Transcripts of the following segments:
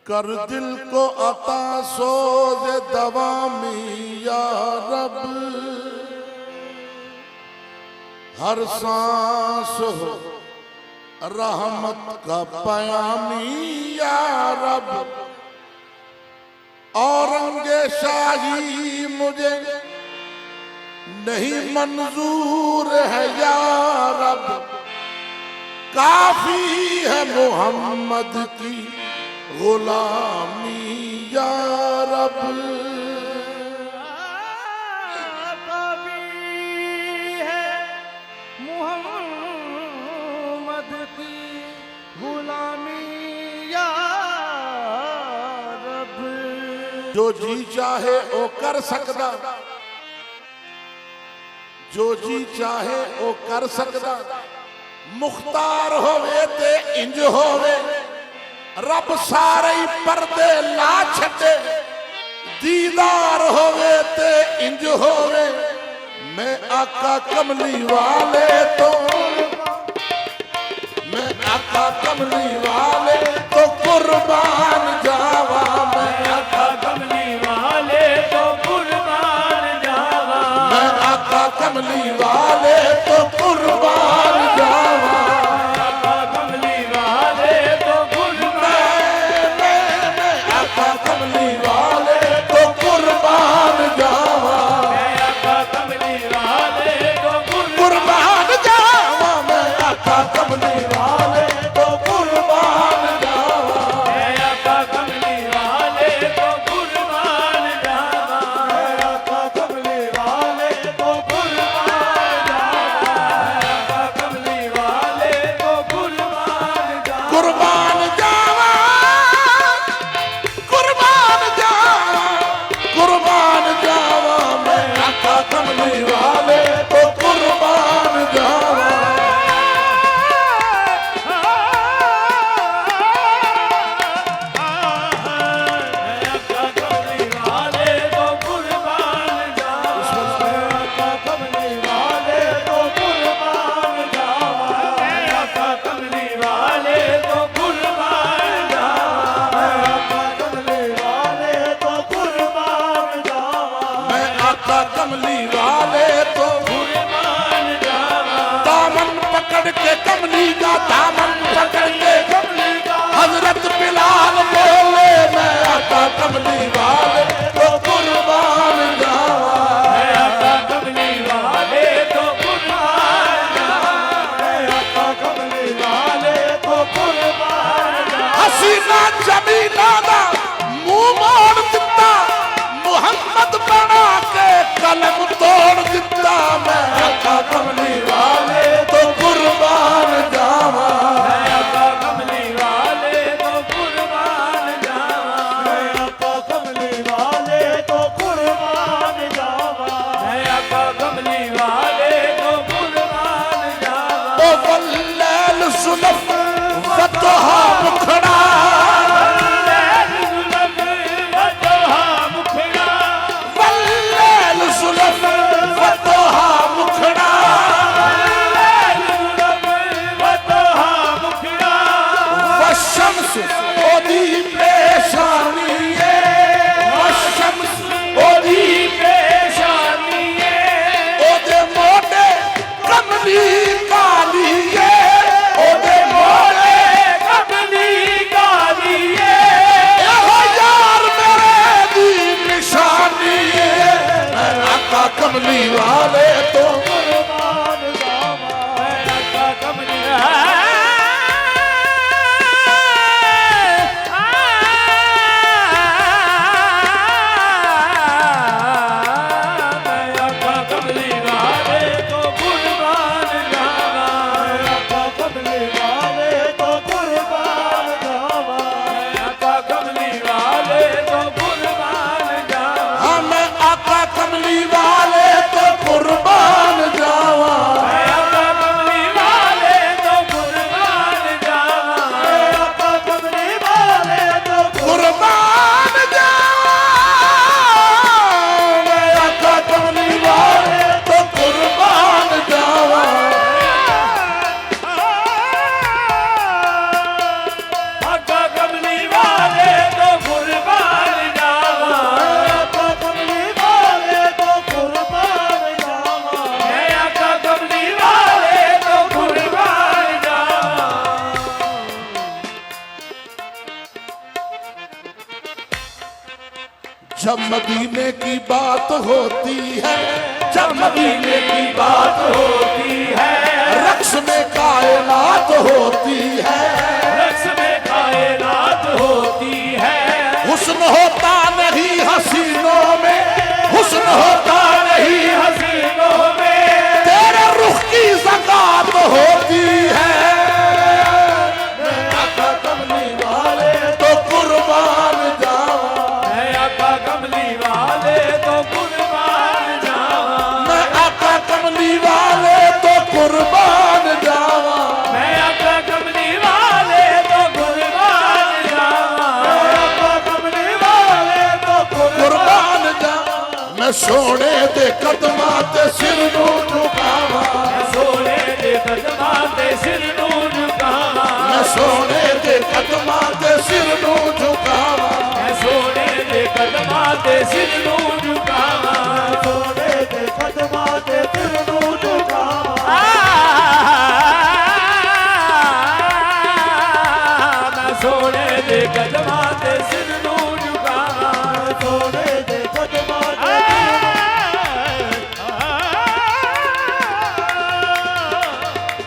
कर दिल को अता सोज दवामी या रब, हर सांस हो रहमत का पयामी या रब। औरंगे शाही मुझे नहीं मंजूर है या रब, काफी है मोहम्मद की गुलामी या रब। काफी है मुहम्मद की गुलामी या रब। जो जी चाहे ओ कर सकदा, जो जी चाहे ओ कर सकदा, मुख्तार होवे ते इंज होवे, रब सारे पर्दे ला छड़े, दीदार होवे ते इंज होवे। मैं आका कमली वाले तो, मैं आका कमली वाले तो कुर्बान जावा, मैं आका कमली वाले तो कुर्बान जावा, मैं आका कमली वाले तो कुर्बान जावा। कमली वाले तो दामन पकड़ के कमली का, दामन पकड़ के कमली का, हजरत बिलाल बोले मैं आका कमली वाले तो कुर्बान जावा, मैं आका कमली वाले तो कुर्बान जावा, मैं आका कमली वाले तो कुर्बान जावा। हसीना जमीना दा मुंह मोड़ दिता, मुहम्मद बना के कलम तोड़ दिता, मैं आका कमली वाले तो कुर्बान जावा, मैं आका कमली वाले तो कुर्बान जावा, मैं आका कमली वाले तो कुर्बान जावा, मैं आका कमली वाले तो कुर्बान जावा। ओ वल्लैल सुलफ वतहा मुखड़ा, ओदी पेशानी है, शम्स ओदी पेशानी है, ओदे मोटे कमली काली है, ओदे मोटे कमली काली है, ओ यार मेरे दी निशानी है, मैं आका कमली वाले तो कुर्बान जावा, मैं आका कमली जब मदीने की बात होती है, जब मदीने की बात होती है, रक्स में कायनात होती है, रक्स में कायनात होती है। हुस्न होता नहीं हसीनों में, हुस्न होता नहीं हसीनों में तेरे रुख की ज़कात होती है। आका कमली वाले तो कुर्बान जावा, मैं आका कमली वाले तो कुर्बान जावा, मैं आका कमली वाले तो कुर्बान जावा, मैं आका कमली वाले तो कुर्बान जावा, मैं आका कमली वाले तो कुर्बान जावा। मैं सोने दे कदमां ते सिर नू झुकावा, सोने दे कदमां ते सिर नू झुकावा, मैं सोने दे कदमां ते सिर नू झुकावा, मैं सोने दे कदमां ते सिर नू झुकावा, सोने दे कदमां ते सिर नू झुकावा। मैं सोने दे कदमां ते सिर नू झुकावा, सोने दे कदमां ते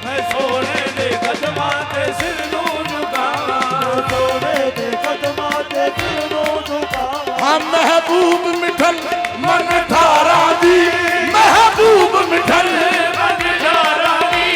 मैं सोने दे कदमां ते सिर नू झुकावा, सोने दे कदमां ते सिर नू झुकावा। हाँ महबूब मिठल मन ठारा दी, महबूब मिठल मन ठारा दी,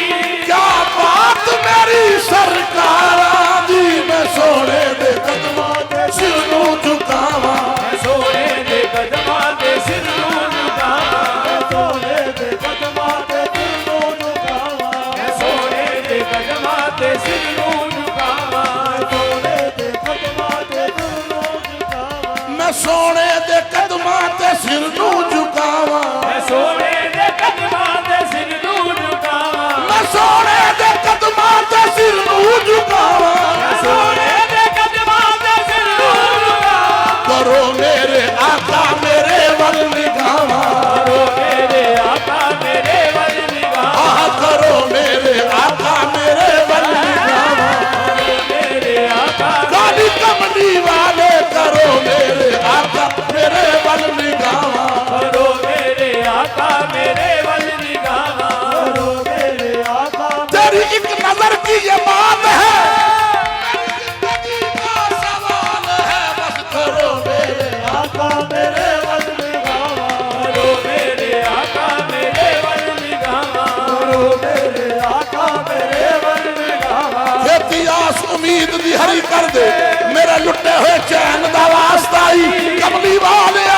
क्या बात मेरी सरकारा दी। मैं सोने दे कदमां ते सिर नू झुकावा, मैं सोने दे कदमां ते सिर नू झुकावा, सोने दे कदमां ते सिर नू झुकावा, मैं सोने दे कदमां ते सिर नू झुकावा, सोने दे कदमां ते सिर नू झुकावा, मैं सोने दे कदमां ते सिर नू झुकावा, मैं सोने दे कदमां ते सिर नू झुकावा, मैं सोने दे कदमां ते सिर नू झुकावा। मैं सोने दे कदमां ते सिर नू झुकावा, करो मेरे आका मेरे वल निगावा, करो मेरे आका मेरे वल निगाह, आह करो मेरे आका मेरे वल निगावा। मेरे आका काली कमली वाले करो मेरे आका मेरे वल निगावा, करो मेरे आका मेरे वल निगाह, करो मेरे आका तेरी एक नजर की ये बात है, मेरी जिंदगी का सवाल है, बस करो मेरे आका मेरे वल निगाह, करो मेरे आका मेरे वल निगाह, करो मेरे आका मेरे वल निगाह। खेती आस उम्मीद दी हरी कर दे, मेरे लुटे हुए चैन दा वास्ता ही कमली वाले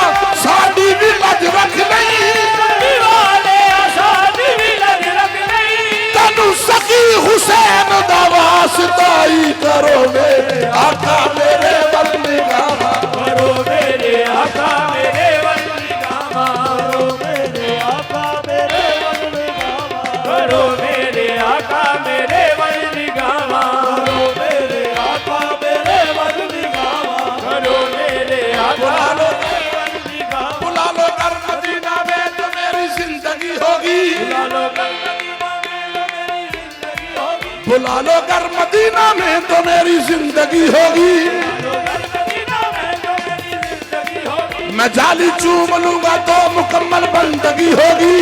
साडी भी लज रख नहीं, कमली वाले साडी भी लज रख नहीं, तनु सकी हुसैन दा वास्ता ही करो मेरे आका मेरे वल निगावा, करो मेरे आका मेरे वल निगाह, करो मेरे आका मेरे वल निगाह, करो मेरे आका मेरे वल निगाह, करो मेरे आका मेरे वल निगाह, करो मेरे आका मेरे वल निगाह। बुला लो कर मदीना में तो मेरी जिंदगी होगी, बुला लो कर मदीना में तो मेरी जिंदगी होगी, बुला लो कर मदीना में तो मेरी जिंदगी होगी। बुला लो कर मदीना में तो मेरी जिंदगी होगी, मैं जाली चूम लूंगा तो मुकम्मल बंदगी होगी,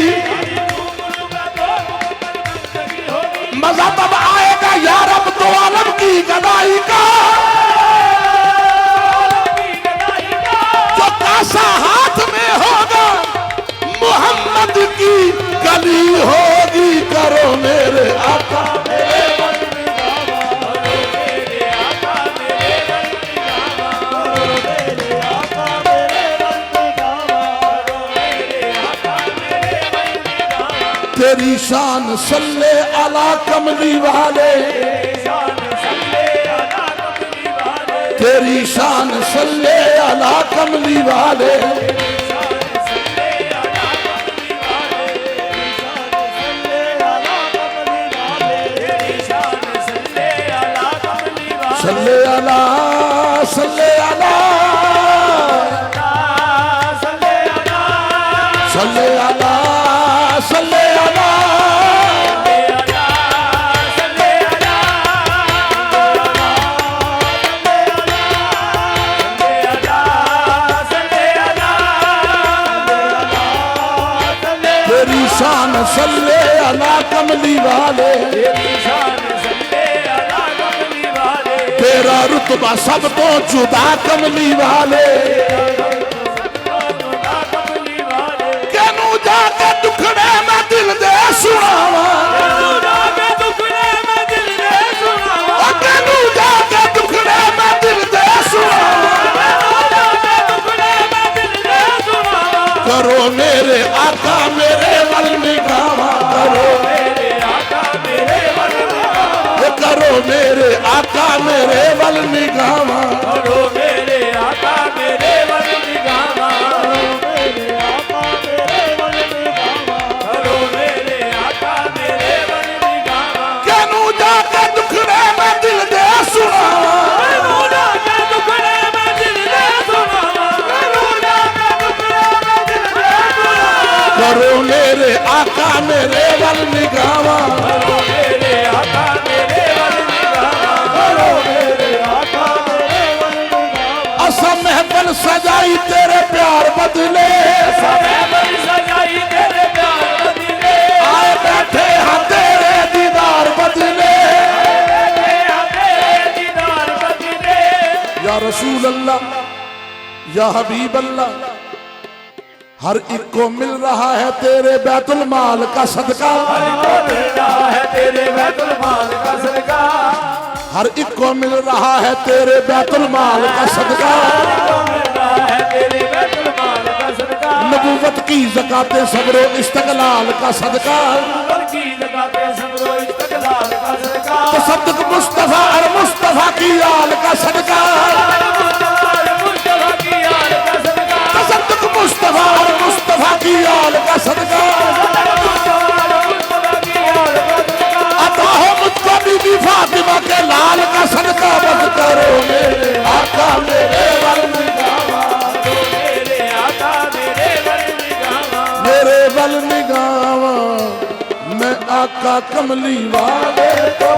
झूमूंगा तो मुकम्मल जिंदगी होगी, मजा तब आएगा यार अब तो आलम की गदाई का, जो कासा हाथ में होगा मोहम्मद की गली होगी। करो मेरे आका मेरे वल निगाह, करो मेरे आका मेरे वल निगाह, करो मेरे आका मेरे वल निगाह, करो मेरे आका मेरे वल निगाह। तेरी शान सल्ले अला कमली वाले, शान सल्ले अला कमली वाले, तेरी शान सल्ले अला कमली वाले, शान सल्ले अला कमली वाले, शान सल्ले अला कमली वाले, सल्ले अला सल्ले अला सल्ले अला सल्ले अला सल्ले अला सल्ले अला सल्ले अला कमली वाले, तेरी शान सल्ले अला कमली वाले, तेरा रुतबा सब तो जुदा कमली वाले। कमली वाले, केनू जाके दुखड़े में दिल दे सुनावा, तू जाके दुखड़े में दिल दे सुनावा, ओ केनू जाके दुखड़े में दिल दे सुनावा। दुखड़े में दिल दे सुनावा, करो मेरे आका मेरे वल निगावा, करो मेरे आका मेरे वल निगावा, करो मेरे आका मेरे वल निगावा। करो मेरे आका मेरे वल निगावा, मेरे आका मेरे वल निगावा, करो मेरे आका मेरे वल निगावा, केनू जाके दुखड़े में दिल दे सुनावा, तू जाके दुखड़े में दिल दे सुनावा, तू जाके दुखड़े में दिल दे सुनावा, करो मेरे आका मेरे वल निगावा। करो मेरे आका मेरे वल निगावा, करो मेरे आका मेरे वल निगावा, असा महफिल सजाई तेरे प्यार बदले, समय बड़ी सजाई तेरे प्यार बदले, आए बैठे हाँ तेरे दीदार बदले। तेरे दीदार बदले, या रसूल अल्लाह या हबीब अल्लाह, हर एक को मिल रहा है तेरे बैतुल माल का सदका, मिल रहा है तेरे बैतुल माल का सदका, हर एक को मिल रहा है तेरे बैतुल माल का सदका। मिल रहा है तेरे बैतुल माल का सदका, नबूवत की ज़काते सब्रो इस्तगलाल का सदका, नबूवत की ज़काते सब्रो इस्तगलाल का सदका, तसद्दुक मुस्तफा और मुस्तफा की आल का सदका, मुस्तफा की आल का सदका, तसद्दुक मुस्तफा और मुस्तफा की आल का सदका। मुस्तफा की आल का सदका, अता हो मुझको बीबी फातिमा के लाल का सदका, बस करो मेरे आका मेरे वल निगावा, मेरे आका मेरे वल निगावा, मेरे वल निगावा। मैं आका कमली वाले तो